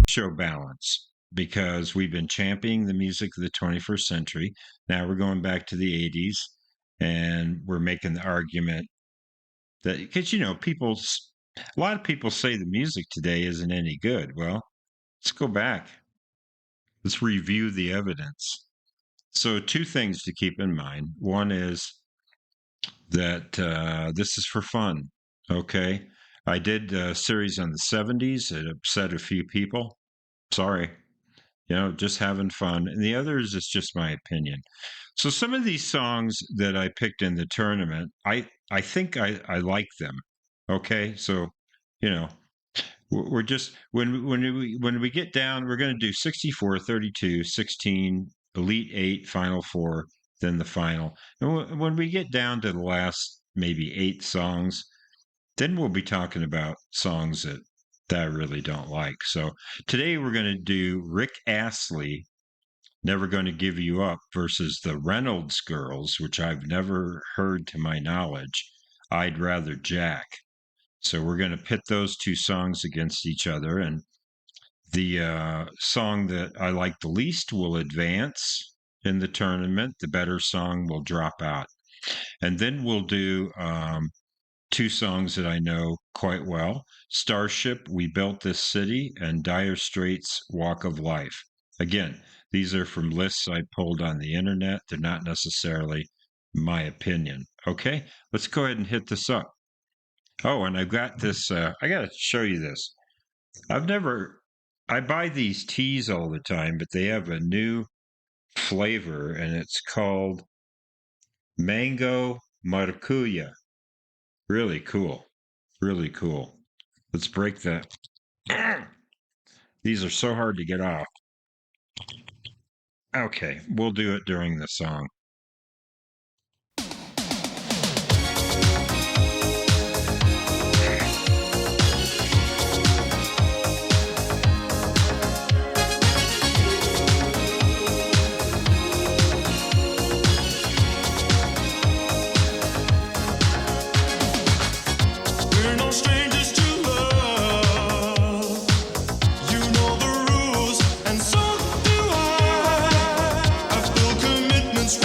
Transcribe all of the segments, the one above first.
show balance because we've been championing the music of the 21st century. Now we're going back to the 80s and we're making the argument that, because, a lot of people say the music today isn't any good. Well, let's go back. Let's review the evidence. So, two things to keep in mind. One is that this is for fun. Okay. I did a series on the 70s. It upset a few people. Sorry. Just having fun. And the others is just my opinion. So some of these songs that I picked in the tournament, I think I like them. Okay. So, you know, we're just when we get down, we're going to do 64, 32, 16, Elite 8, Final 4, then the final. And when we get down to the last maybe 8 songs, then we'll be talking about songs that I really don't like. So today we're going to do Rick Astley, Never Gonna Give You Up, versus the Reynolds Girls, which I've never heard to my knowledge. I'd Rather Jack. So we're going to pit those two songs against each other, and the song that I like the least will advance in the tournament. The better song will drop out. And then we'll do two songs that I know quite well: Starship, We Built This City, and Dire Straits, Walk of Life. Again, these are from lists I pulled on the internet. They're not necessarily my opinion. Okay, let's go ahead and hit this up. Oh, and I've got this, I got to show you this. I buy these teas all the time, but they have a new flavor and it's called Mango Maracuya. Really cool. Really cool. Let's break that. These are so hard to get off. Okay, we'll do it during the song. We're no strangers to love. You know the rules, and so do I. I feel commitments.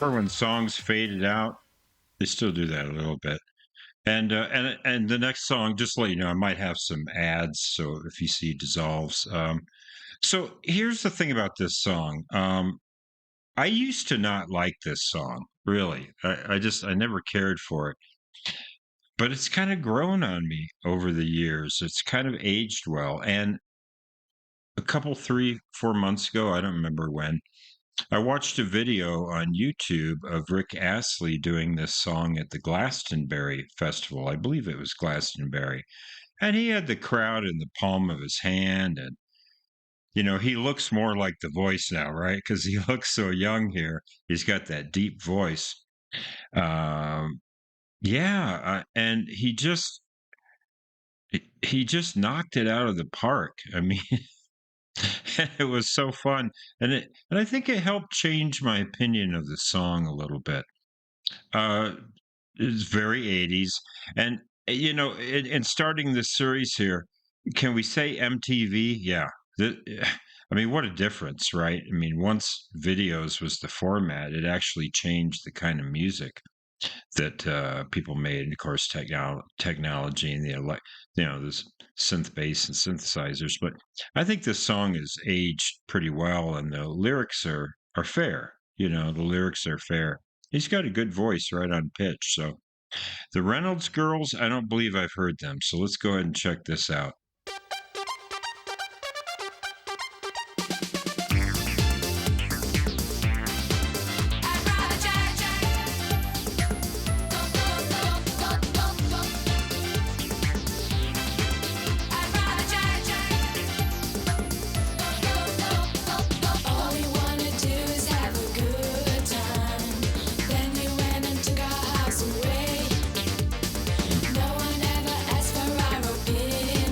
Or when songs faded out, they still do that a little bit. And the next song, just to let you know, I might have some ads. So if you see dissolves, so here's the thing about this song. I used to not like this song, really. I never cared for it, but it's kind of grown on me over the years. It's kind of aged well. And a couple, 3, 4 months ago, I don't remember when, I watched a video on YouTube of Rick Astley doing this song at the Glastonbury Festival. I believe it was Glastonbury. And he had the crowd in the palm of his hand. And, he looks more like the voice now, right? Because he looks so young here. He's got that deep voice. Um, yeah. And he just knocked it out of the park. I mean, it was so fun. And I think it helped change my opinion of the song a little bit. Uh, it's very 80s. And, in starting this series here, can we say MTV? Yeah. The, I mean, what a difference, right? I mean, once videos was the format, it actually changed the kind of music that people made. And of course, technology and this synth bass and synthesizers. But I think this song is aged pretty well, and the lyrics are fair. The lyrics are fair. He's got a good voice, right on pitch. So the Reynolds girls, I don't believe I've heard them. So let's go ahead and check this out. All you wanna do is have a good time. Then you went and took our house away. No one ever asked for our opinion.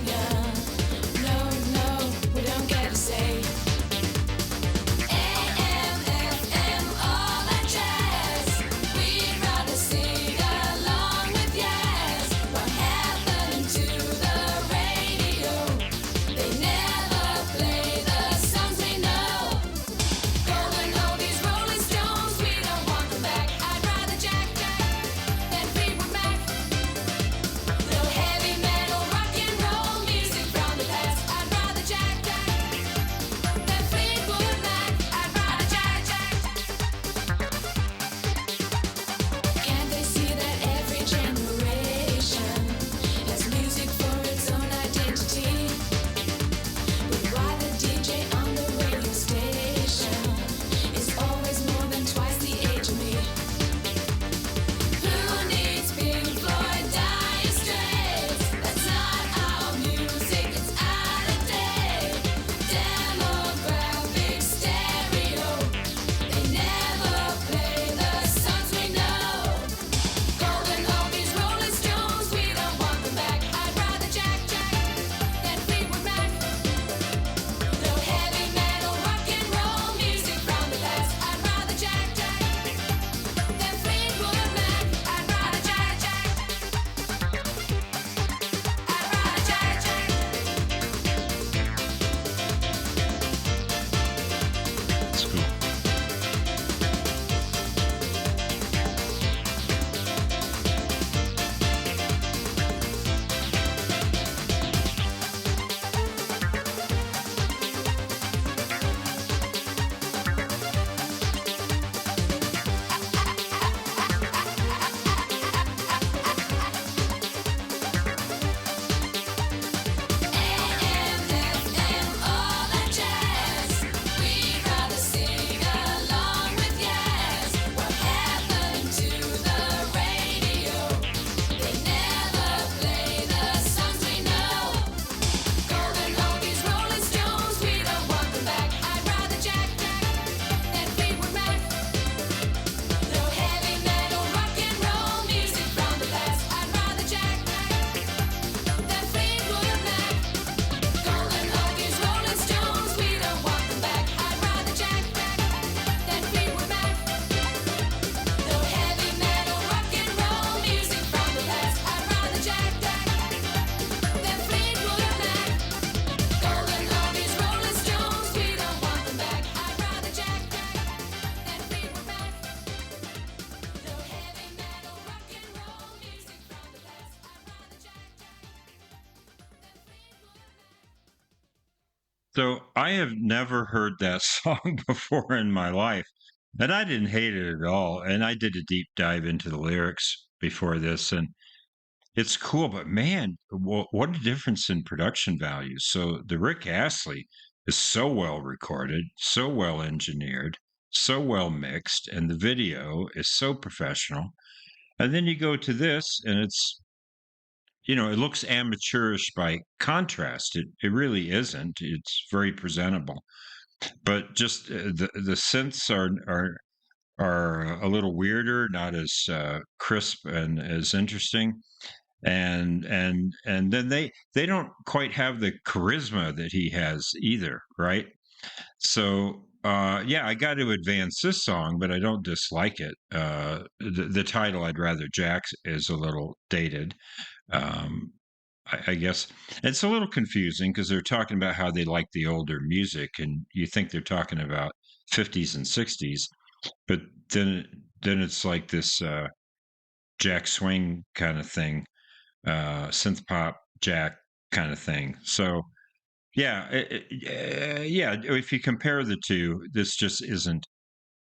So I have never heard that song before in my life, and I didn't hate it at all. And I did a deep dive into the lyrics before this, and it's cool. But man, what a difference in production values. So the Rick Astley is so well recorded, so well engineered, so well mixed, and the video is so professional. And then you go to this, and it's it looks amateurish by contrast. It really isn't. It's very presentable, but just the synths are a little weirder, not as crisp and as interesting, and then they don't quite have the charisma that he has either, right? So yeah, I got to advance this song, but I don't dislike it. The title "I'd Rather Jack" is a little dated. Um, I guess it's a little confusing because they're talking about how they like the older music, and you think they're talking about 50s and 60s, but then it's like this Jack Swing kind of thing, synth pop Jack kind of thing. So yeah, yeah. If you compare the two, this just isn't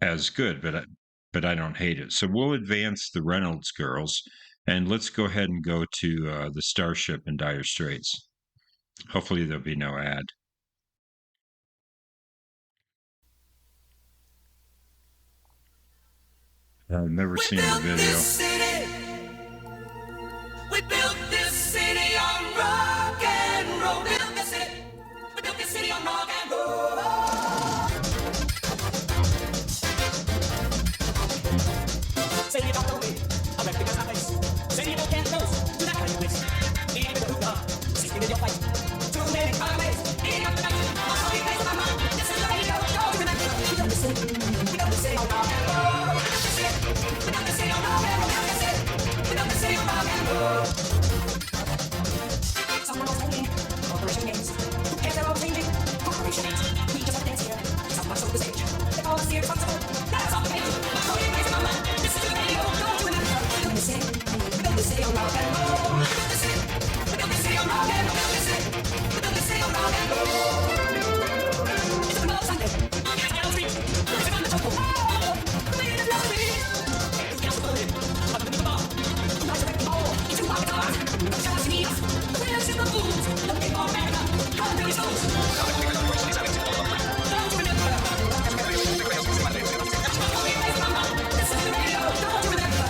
as good, but I don't hate it. So we'll advance the Reynolds girls, and let's go ahead and go to the Starship and Dire Straits. Hopefully there'll be no ad. I've never We seen the built this video. city. We built this city on rock and roll. We built this city. We built this city on rock and roll. Say you don't know me, I recognize my face. Say you can't close to that kind of place. Even the hookah, sleeping in your fight. Too many highways, eating up the night. I'm sorry, face of my mind. This is the way you go. Go to the night. We built this city. We built this city on rock and roll. We built this city. We built this city on rock and roll. We built this city. We built this city on rock and roll. Someone else told me, corporation games. Who cares, they're all changing. Corporation games. We just have to dance here. Someone showed the stage. They all see responsible. That's off the page. I'm sorry, face of my mind. This is the way you go. Go to the night. We built this city. We built this city on rock and roll. We built this city. We built this city on rock and roll. We built this city. We built this city on rock and roll. It's a love Sunday. It's my own street. It's on the jungle. Oh, the way it loves me. It's gas flooded. Up in the bar. Who likes to wreck the ball? It's too hard to cars. No chance to meet us. We're super fools. Looking for America. Come to his souls. Don't you remember? This is the way you go. Don't you remember?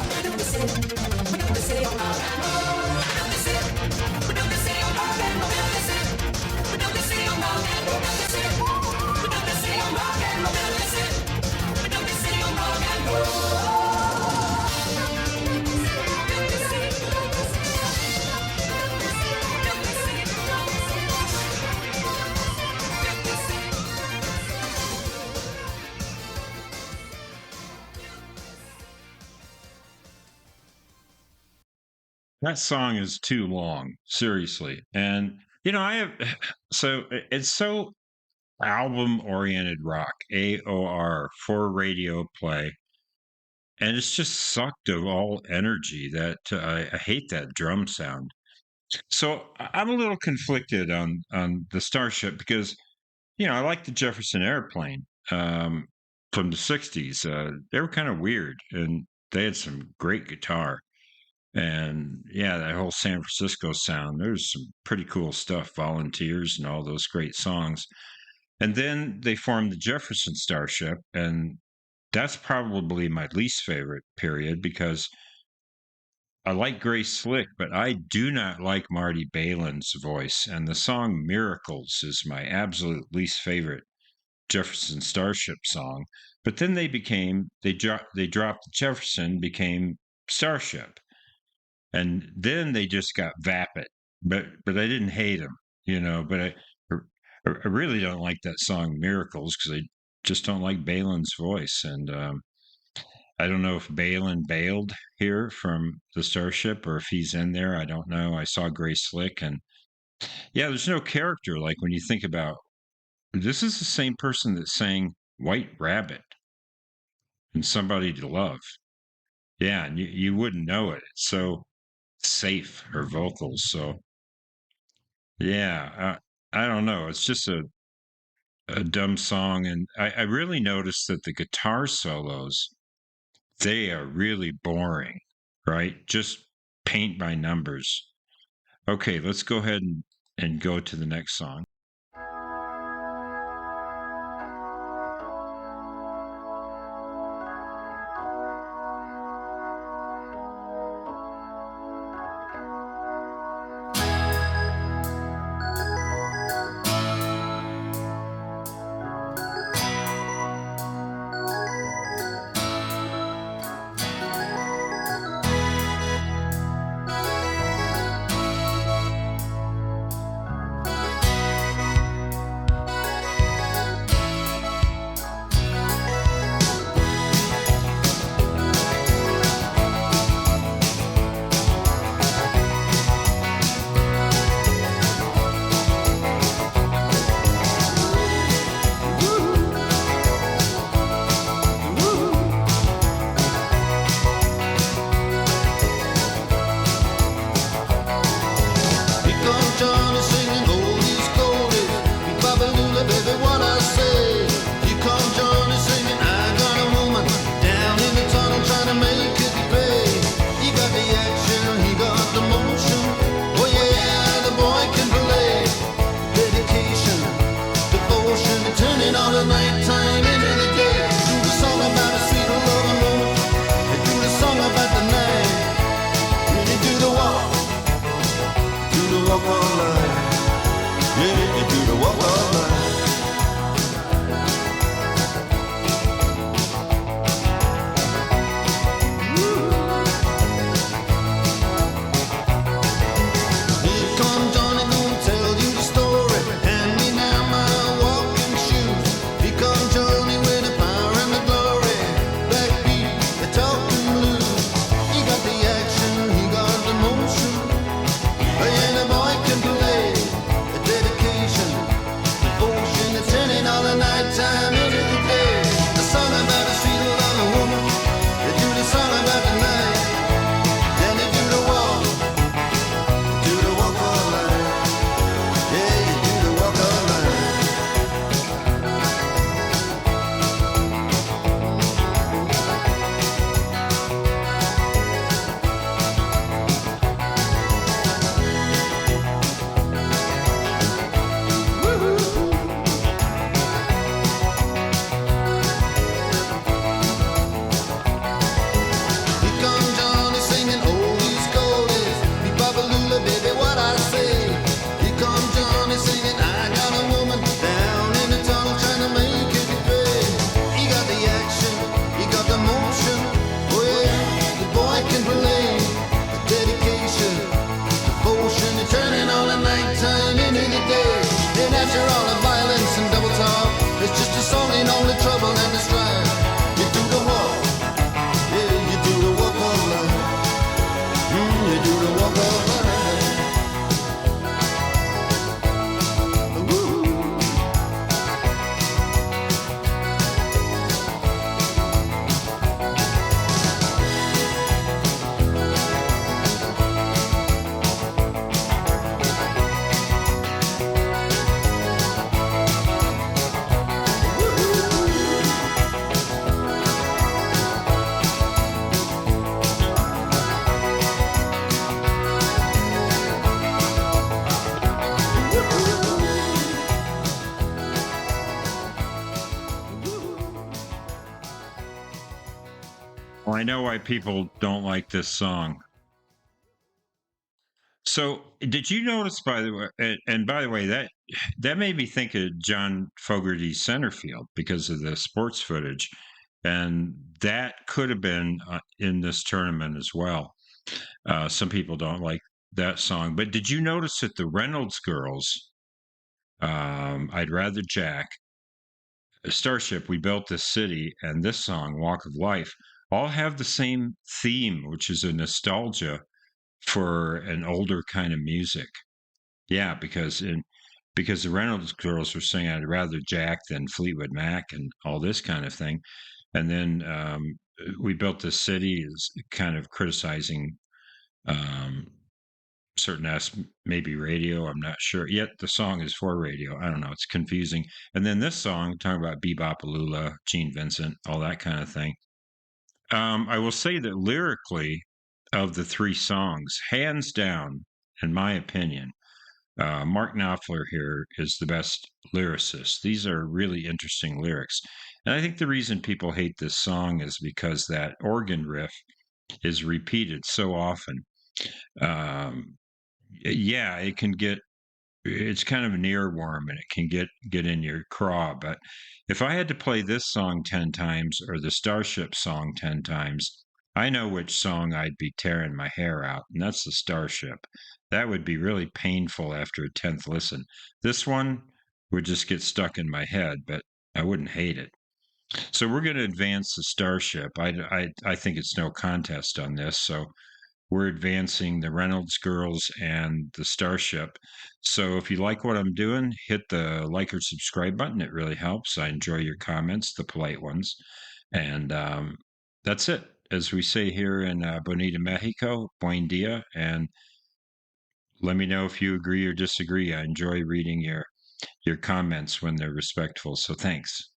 We built this city. We built this city on rock and roll. We built this city. We built this city on rock and roll. We built this city. We built this city on rock and roll. We built this city. We built this city on rock and roll. We built this city. We built this city on rock and roll. That song is too long, seriously. And I have it's so album oriented rock, AOR for radio play, and it's just sucked of all energy. That I hate that drum sound. So I'm a little conflicted on the Starship because I like the Jefferson Airplane from the '60s. They were kind of weird, and they had some great guitar. And yeah, that whole San Francisco sound, there's some pretty cool stuff, Volunteers and all those great songs. And then they formed the Jefferson Starship, and that's probably my least favorite period because I like Grace Slick, but I do not like Marty Balin's voice. And the song Miracles is my absolute least favorite Jefferson Starship song. But then they dropped Jefferson, became Starship, and then they just got vapid. But I didn't hate them, But I really don't like that song Miracles because I just don't like Balin's voice, and I don't know if Balin bailed here from the Starship or if he's in there. I don't know. I saw Grace Slick, and yeah, there's no character. Like when you think about this, is the same person that sang White Rabbit and Somebody to Love. Yeah, and you wouldn't know it. It's so safe, her vocals. So yeah, I don't know. It's just a dumb song, and I really noticed that the guitar solos, they are really boring, right? Just paint by numbers. Okay, let's go ahead and go to the next song. Well, I know why people don't like this song. So, did you notice, by the way, and by the way, that made me think of John Fogerty's center field because of the sports footage, and that could have been in this tournament as well. Some people don't like that song, but did you notice that the Reynolds girls, I'd Rather Jack, Starship, We Built This City, and this song, Walk of Life, all have the same theme, which is a nostalgia for an older kind of music. Yeah, because the Reynolds girls were saying I'd rather Jack than Fleetwood Mac and all this kind of thing. And then We Built This City is kind of criticizing um, certain maybe radio. I'm not sure. Yet the song is for radio. I don't know. It's confusing. And then this song talking about Bebop Alula, Gene Vincent, all that kind of thing. I will say that lyrically, of the three songs, hands down, in my opinion, Mark Knopfler here is the best lyricist. These are really interesting lyrics. And I think the reason people hate this song is because that organ riff is repeated so often. Um, yeah, it's kind of an earworm and it can get in your craw. But if I had to play this song 10 times or the Starship song 10 times, I know which song I'd be tearing my hair out, and that's the Starship. That would be really painful after a 10th listen. This one would just get stuck in my head, but I wouldn't hate it. So we're going to advance the Starship. I think it's no contest on this. So we're advancing the Reynolds girls and the Starship. So if you like what I'm doing, hit the like or subscribe button. It really helps. I enjoy your comments, the polite ones. And that's it. As we say here in Bonita, Mexico, buen dia. And let me know if you agree or disagree. I enjoy reading your comments when they're respectful. So thanks.